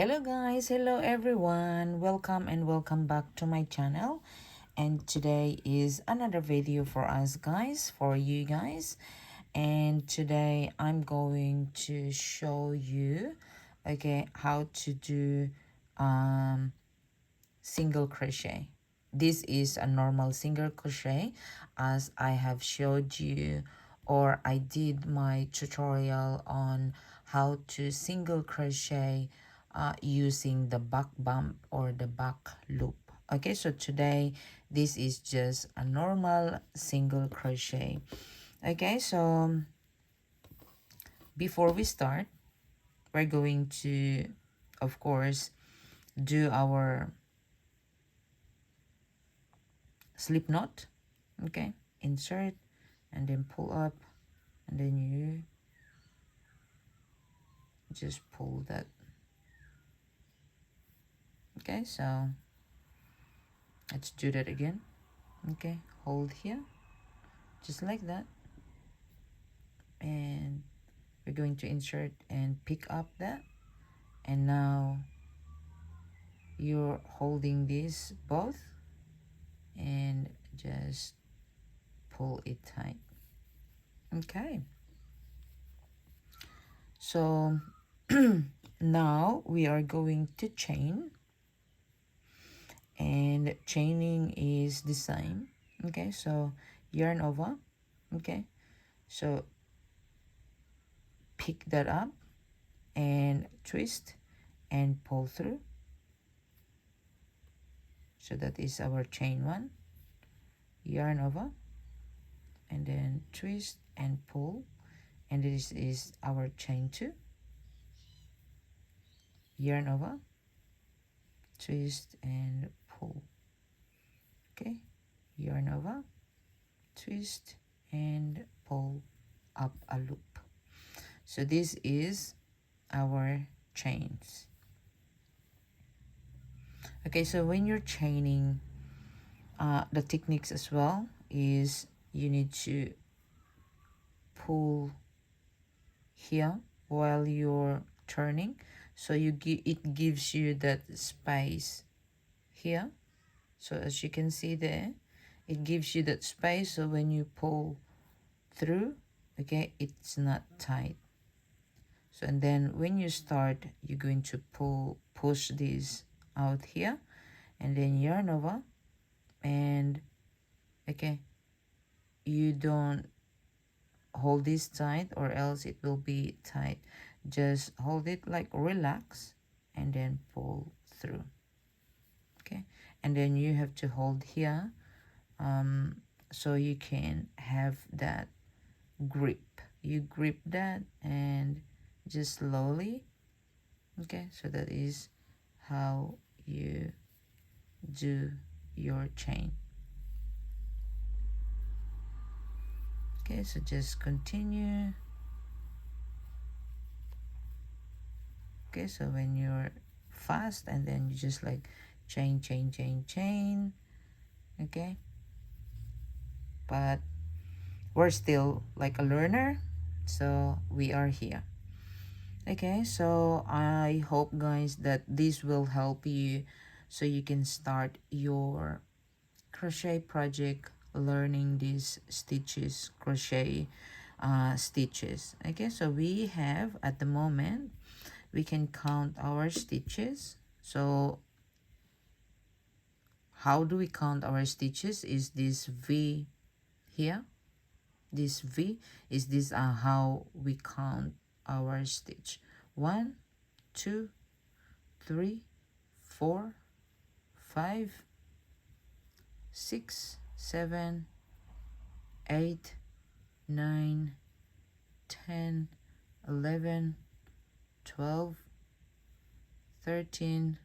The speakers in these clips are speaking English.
Hello guys, hello everyone, welcome and welcome back to my channel. And today is another video for us guys, for you guys. And today I'm going to show you how to do single crochet. This is a normal single crochet as I have showed you, or I did my tutorial on how to single crochet using the back bump or the back loop. Okay, so today this is just a normal single crochet. Okay, so before we start, we're going to, of course, do our slip knot. Okay, insert and then pull up, and then you just pull that. Okay, so let's do that again. Okay, hold here just like that, and we're going to insert and pick up that, and now you're holding this both and just pull it tight. Okay, so now we are going to chain, and chaining is the same. Okay, so yarn over. Okay, so pick that up and twist and pull through. So that is our chain one. Yarn over and then twist and pull, and this is our chain two. Yarn over, twist and pull. Okay, yarn over, twist and pull up a loop. So this is our chains. Okay, so when you're chaining, the techniques as well is you need to pull here while you're turning, so it gives you that space here. So as you can see there, it gives you that space, so when you pull through, okay, it's not tight. So and then when you start, you're going to push this out here, and then yarn over, and okay, you don't hold this tight or else it will be tight. Just hold it like relax and then pull through. Okay, and then you have to hold here so you can have that grip. You grip that and just slowly. Okay, so that is how you do your chain. Okay, so just continue. Okay, so when you're fast, and then you just like chain, chain, chain, chain. Okay, but we're still like a learner, so we are here. Okay, so I hope guys that this will help you so you can start your crochet project learning these stitches, crochet stitches. Okay, so we have at the moment, we can count our stitches. So how do we count our stitches? Is this V here? This V is this how we count our stitch. 1, 2, 3, 4, 5, 6, 7, 8, 9, 10, 11, 12, 13,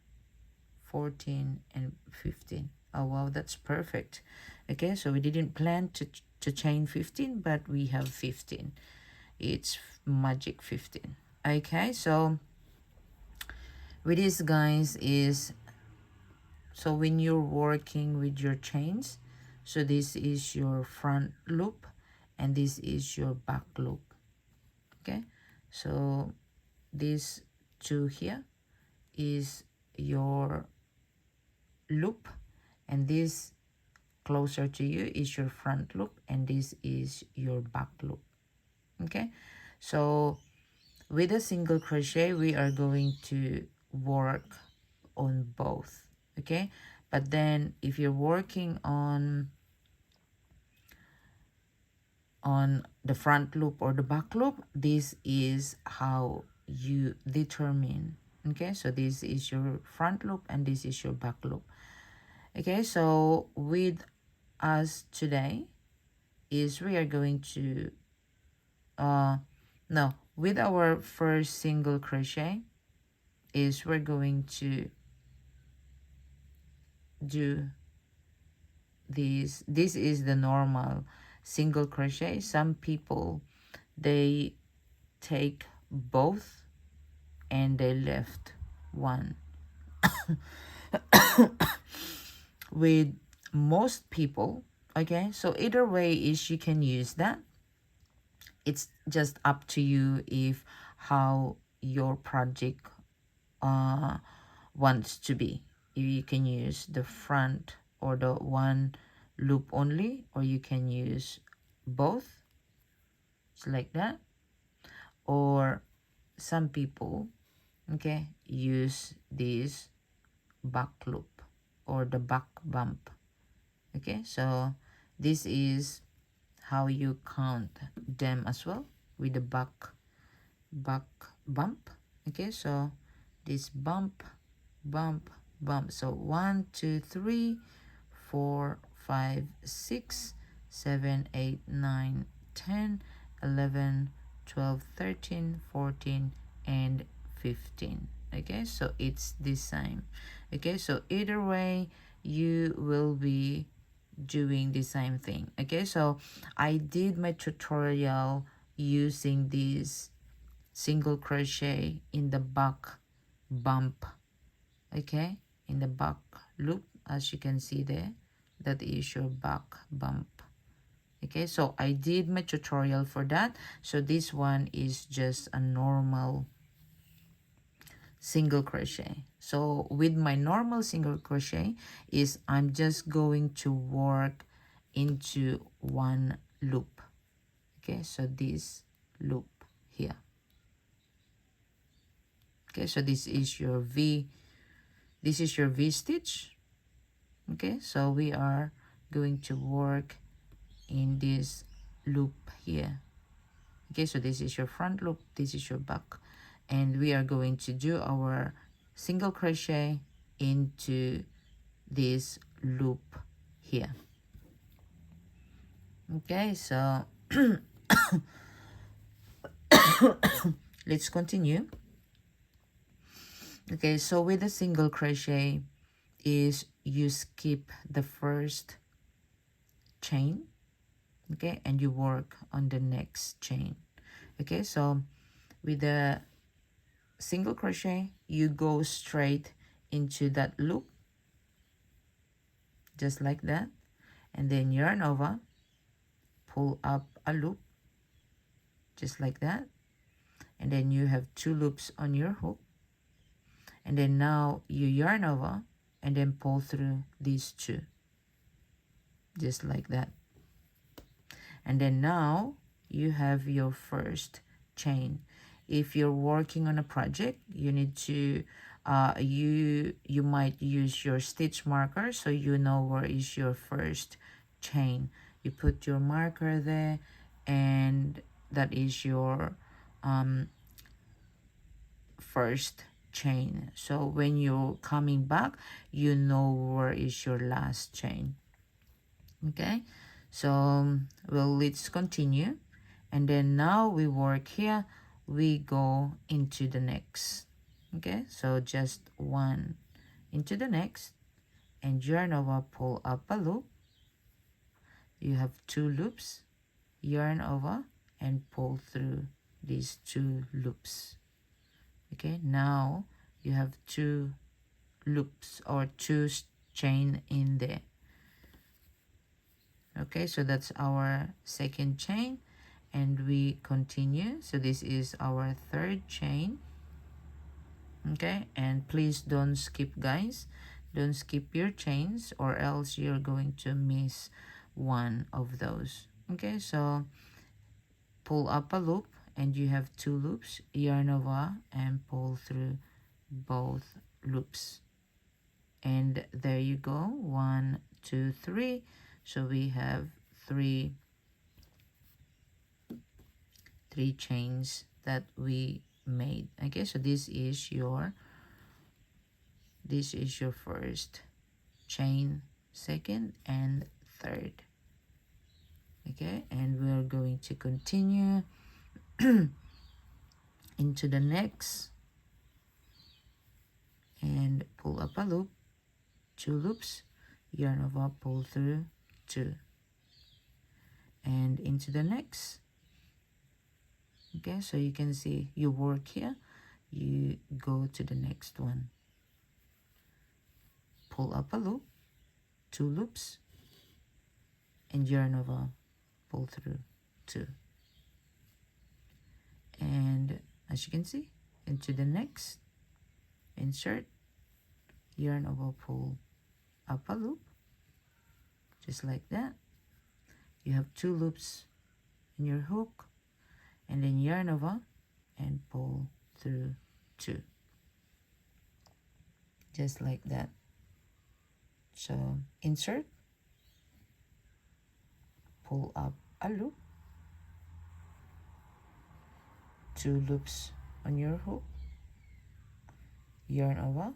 14, and 15. Oh wow, that's perfect. Okay, so we didn't plan to chain 15, but we have 15. It's magic 15. Okay, so with this guys is, so when you're working with your chains, so this is your front loop and this is your back loop. Okay, so these two here is your loop, and this closer to you is your front loop, and this is your back loop. Okay, so with a single crochet we are going to work on both. Okay, but then if you're working on the front loop or the back loop, this is how you determine. Okay, so this is your front loop and this is your back loop. Okay, so with us today is we are going to no, with our first single crochet is we're going to do this is the normal single crochet. Some people, they take both and they left one. With most people, okay, so either way is you can use that. It's just up to you if how your project wants to be. If you can use the front or the one loop only, or you can use both. It's like that. Or some people, okay, use this back loop or the back bump. Okay, so this is how you count them as well, with the back bump. Okay, so this bump, bump, bump. So 1 2 3 4 5 6 7 8 9 10 11 12 13 14 and 15. Okay, so it's the same. Okay, so either way you will be doing the same thing. Okay, so I did my tutorial using this single crochet in the back bump. Okay, in the back loop, as you can see there, that is your back bump. Okay, so I did my tutorial for that. So this one is just a normal single crochet. So with my normal single crochet is I'm just going to work into one loop. Okay, so this loop here. Okay, so this is your V stitch. Okay, so we are going to work in this loop here. Okay, so this is your front loop, this is your back, and we are going to do our single crochet into this loop here. Okay, so let's continue. Okay, so with a single crochet is you skip the first chain, okay, and you work on the next chain. Okay, so with the single crochet you go straight into that loop, just like that, and then yarn over, pull up a loop, just like that, and then you have 2 loops on your hook, and then now you yarn over and then pull through these 2, just like that, and then now you have your first chain. If you're working on a project, you need to you might use your stitch marker so you know where is your first chain. You put your marker there, and that is your first chain. So when you're coming back, you know where is your last chain. Okay, so well, let's continue. And then now we work here, we go into the next. Okay, so just 1 into the next, and yarn over, pull up a loop, you have 2 loops, yarn over and pull through these 2 loops. Okay, now you have 2 loops or 2 chain in there. Okay, so that's our second chain, and we continue. So this is our third chain. Okay, and please don't skip, guys. Don't skip your chains, or else you're going to miss one of those. Okay, so pull up a loop, and you have two loops, yarn over and pull through both loops, and there you go, 1 2 3. So we have three chains that we made. Okay, so this is your first chain, second and third. Okay, and we're going to continue into the next and pull up a loop, two loops, yarn over, pull through two, and into the next. Okay, so you can see you work here, you go to the next one, pull up a loop, two loops, and yarn over, pull through two, and as you can see, into the next, insert, yarn over, pull up a loop, just like that. You have two loops in your hook, and then yarn over and pull through two, just like that. So insert, pull up a loop, two loops on your hook, yarn over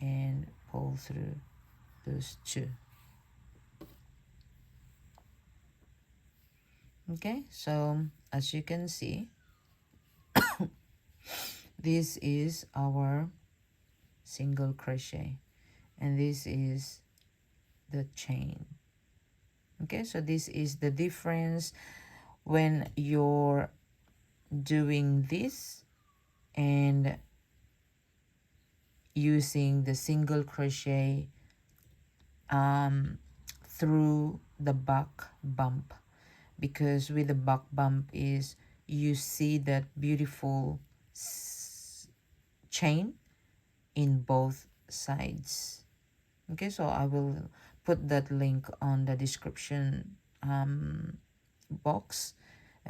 and pull through those two. Okay, so as you can see, this is our single crochet, and this is the chain. Okay, so this is the difference when you're doing this and using the single crochet through the back bump, because with the back bump is you see that beautiful chain in both sides. Okay, so I will put that link on the description box.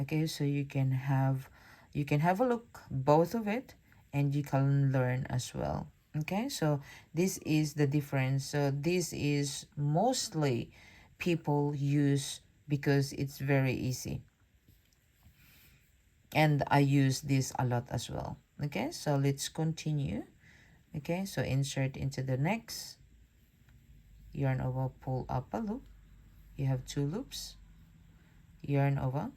Okay, so you can have a look both of it, and you can learn as well. Okay, so this is the difference. So this is mostly people use because it's very easy, and I use this a lot as well. Okay, so let's continue. Okay, so insert into the next, yarn over, pull up a loop, you have two loops, yarn over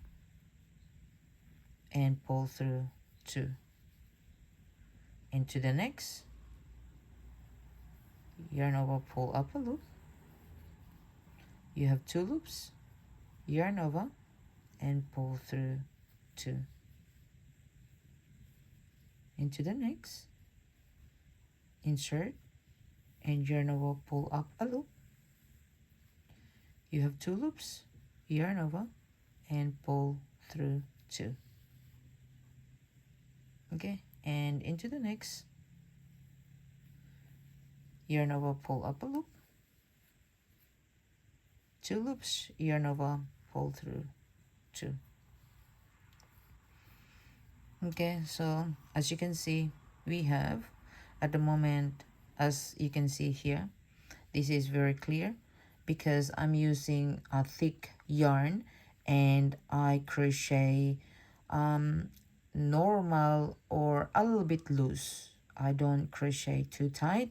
and pull through two, into the next, yarn over, pull up a loop, you have two loops, yarn over and pull through two, into the next, insert and yarn over, pull up a loop, you have two loops, yarn over and pull through two. Okay, and into the next, yarn over, pull up a loop, two loops, yarn over, pull through two. Okay, so as you can see, we have at the moment, as you can see here, this is very clear because I'm using a thick yarn and I crochet normal or a little bit loose. I don't crochet too tight.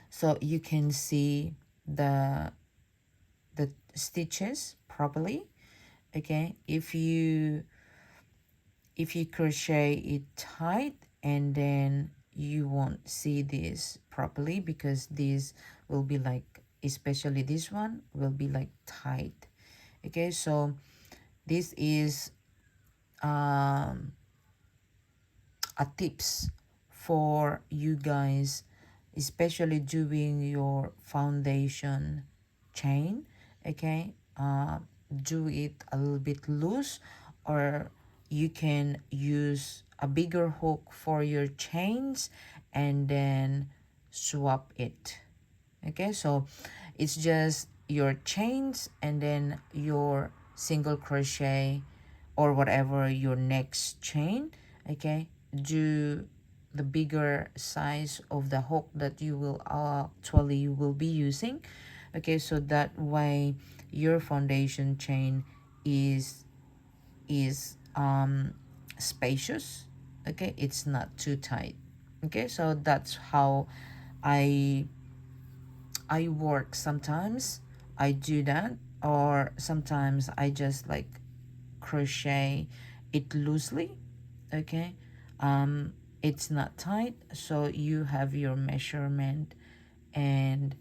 So you can see the stitches properly. Okay, if you crochet it tight, and then you won't see this properly, because this will be like, especially this one will be like tight. Okay, so this is a tips for you guys, especially doing your foundation chain. Okay, do it a little bit loose, or you can use a bigger hook for your chains and then swap it. Okay, so it's just your chains and then your single crochet or whatever your next chain. Okay, do the bigger size of the hook that you will actually will be using. Okay, so that way your foundation chain is spacious. Okay, it's not too tight. Okay, so that's how i I work. Sometimes I do that, or sometimes I just like crochet it loosely. Okay, it's not tight, so you have your measurement and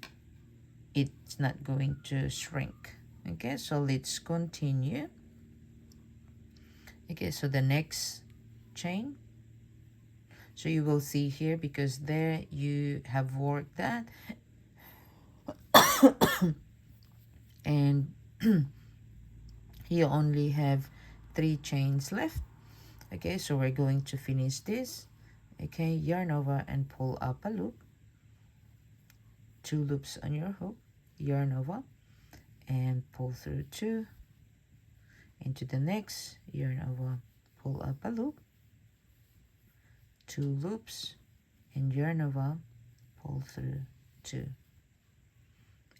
it's not going to shrink. Okay, so let's continue. Okay, so the next chain, so you will see here, because there you have worked that, and you only have 3 chains left. Okay, so we're going to finish this. Okay, yarn over and pull up a loop, 2 loops on your hook, yarn over and pull through 2 into the next, yarn over, pull up a loop, 2 loops and yarn over, pull through 2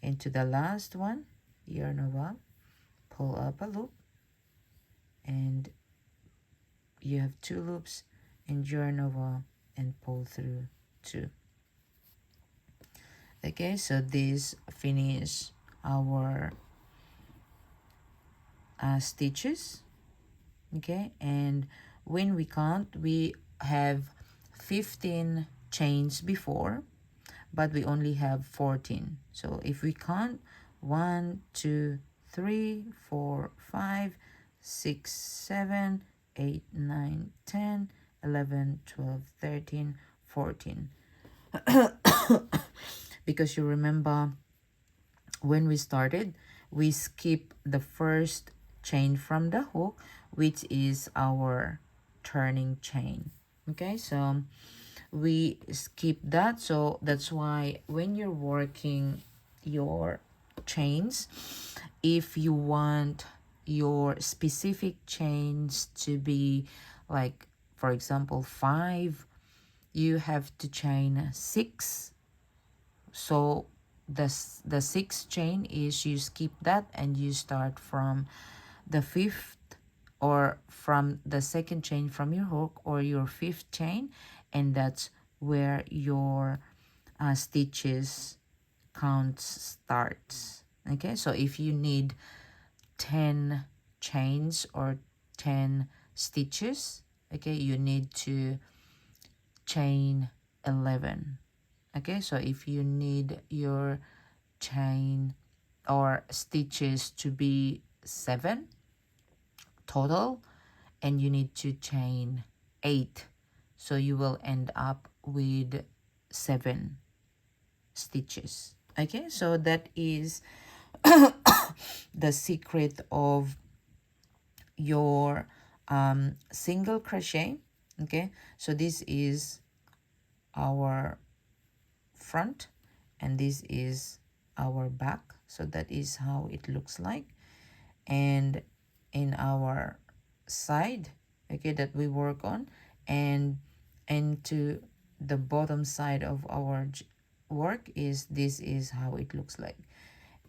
into the last one, yarn over, pull up a loop, and you have 2 loops and yarn over and pull through 2. Okay, so this finish our stitches. Okay, and when we count, we have 15 chains before, but we only have 14. So if we count 1 2 3 4 5 6 7 8 9 10 11 12 13 14, because you remember when we started, we skip the first chain from the hook, which is our turning chain. Okay, so we skip that. So that's why when you're working your chains, if you want your specific chains to be like, for example, 5, you have to chain 6. So the 6th chain is, you skip that and you start from the 5th, or from the 2nd chain from your hook, or your 5th chain, and that's where your stitches count starts. Okay, so if you need 10 chains or 10 stitches, okay, you need to chain 11. Okay, so if you need your chain or stitches to be 7 total, and you need to chain 8, so you will end up with 7 stitches. Okay, so that is the secret of your single crochet. Okay, so this is our front and this is our back, so that is how it looks like. And in our side, okay, that we work on, and to the bottom side of our work, is this is how it looks like.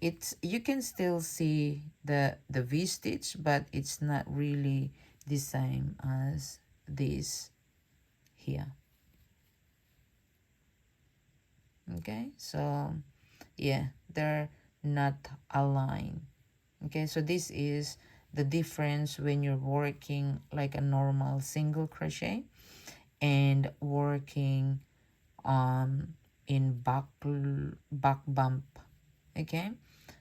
It's, you can still see the V-stitch, but it's not really the same as this here. Okay, so yeah, they're not aligned. Okay, so this is the difference when you're working like a normal single crochet and working in back bump. Okay,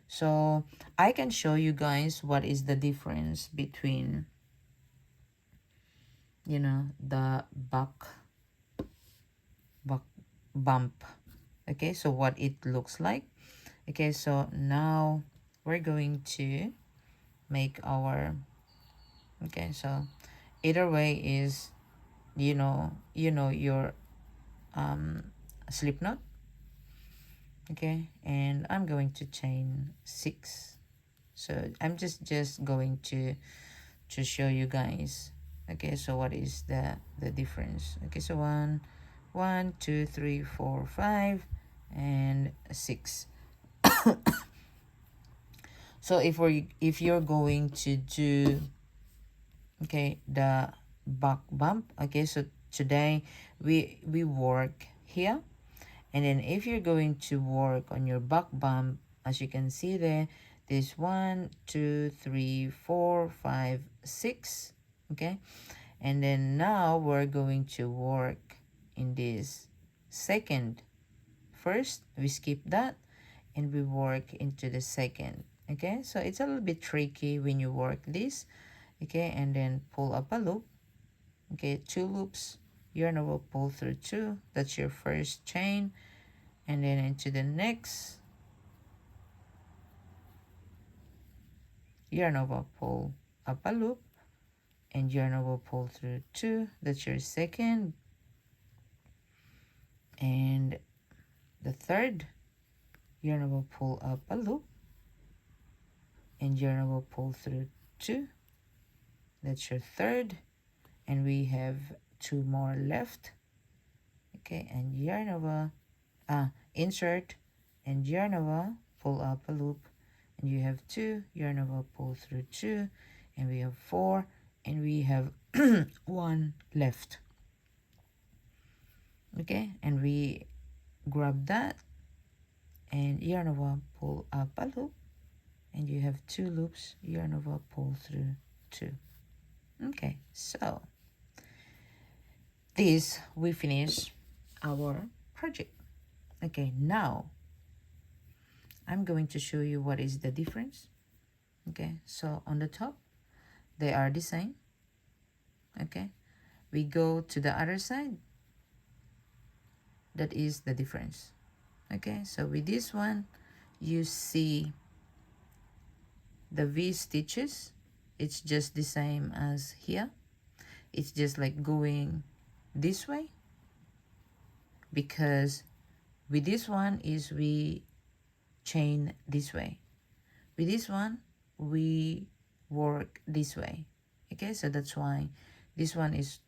so I can show you guys what is the difference between, you know, the back bump. Okay, so what it looks like. Okay, so now we're going to make our, okay, so either way is your slip knot. Okay, and I'm going to chain 6. So I'm just going to show you guys. Okay, so what is the difference? Okay, so 1, 2, 3, 4, 5 and 6. So if you're going to do, okay, the back bump, okay, so today we work here, and then if you're going to work on your back bump, as you can see there, there's 1, 2, 3, 4, 5, 6. Okay, and then now we're going to work in this second. First we skip that and we work into the second. Okay, so it's a little bit tricky when you work this. Okay, and then pull up a loop. Okay, 2 loops, yarn over, pull through 2, that's your first chain, and then into the next, yarn over, pull up a loop, and yarn over, pull through 2, that's your second, and the third, yarn over, pull up a loop, and yarn over, pull through 2, that's your third, and we have 2 more left. Okay, and yarn over, insert, and yarn over, pull up a loop, and you have 2, yarn over, pull through 2, and we have 4, and we have 1 left. Okay, and we grab that and yarn over, pull up a loop, and you have 2 loops, yarn over, pull through 2. Okay, so this we finish our project. Okay, now I'm going to show you what is the difference. Okay, so on the top they are the same. Okay, we go to the other side, that is the difference. Okay, so with this one you see the V stitches, it's just the same as here. It's just like going this way, because with this one is we chain this way, with this one we work this way. Okay, so that's why this one is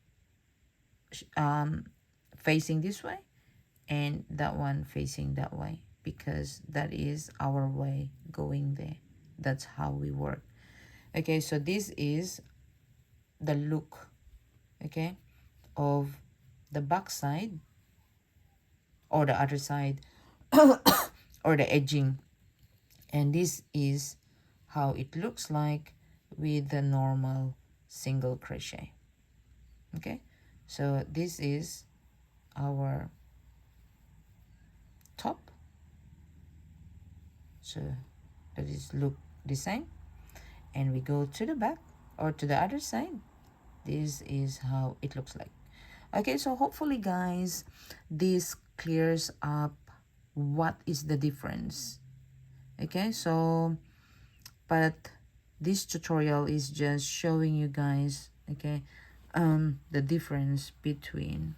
facing this way and that one facing that way, because that is our way going there. That's how we work. Okay, so this is the look, okay, of the back side or the other side or the edging, and this is how it looks like with the normal single crochet. Okay, so this is our top, so that is look the same, and we go to the back or to the other side, this is how it looks like. Okay, so hopefully guys this clears up what is the difference. Okay, so but this tutorial is just showing you guys, okay, the difference between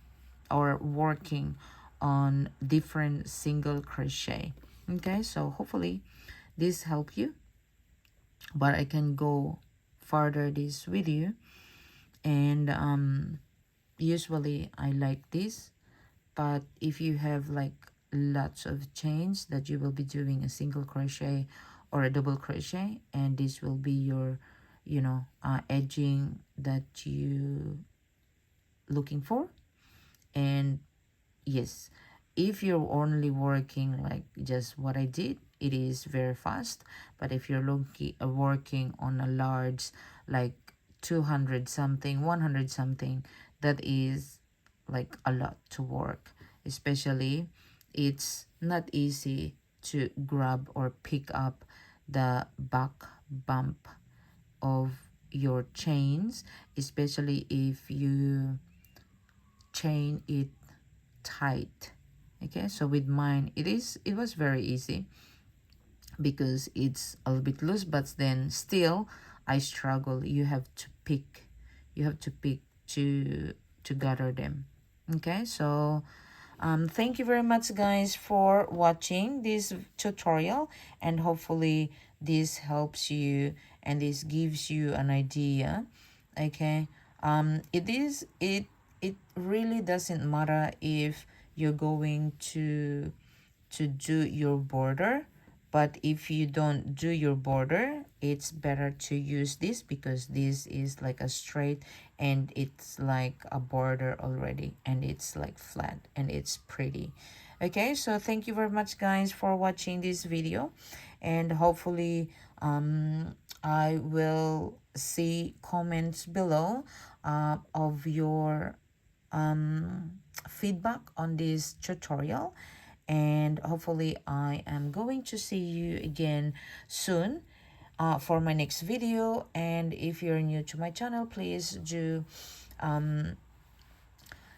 or working on different single crochet. Okay, so hopefully this helped you, but I can go further this with you, and usually I like this, but if you have like lots of chains that you will be doing a single crochet or a double crochet, and this will be your edging that you looking for, and yes, if you're only working like just what I did, it is very fast. But if you're working on a large, like 200 something, 100 something, that is like a lot to work. Especially it's not easy to grab or pick up the back bump of your chains, especially if you chain it tight. Okay, so with mine it was very easy because it's a little bit loose, but then still I struggle. You have to pick to to gather them. Okay, so thank you very much guys for watching this tutorial, and hopefully this helps you and this gives you an idea. Okay, it really doesn't matter if you're going to do your border, but if you don't do your border, it's better to use this because this is like a straight and it's like a border already, and it's like flat and it's pretty. Okay, so thank you very much guys for watching this video, and hopefully I will see comments below of your feedback on this tutorial, and hopefully I am going to see you again soon for my next video. And if you're new to my channel, please do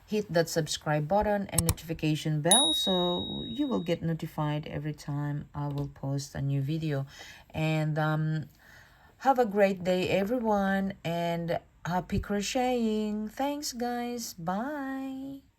hit that subscribe button and notification bell so you will get notified every time I will post a new video. And have a great day everyone, and happy crocheting. Thanks guys, bye.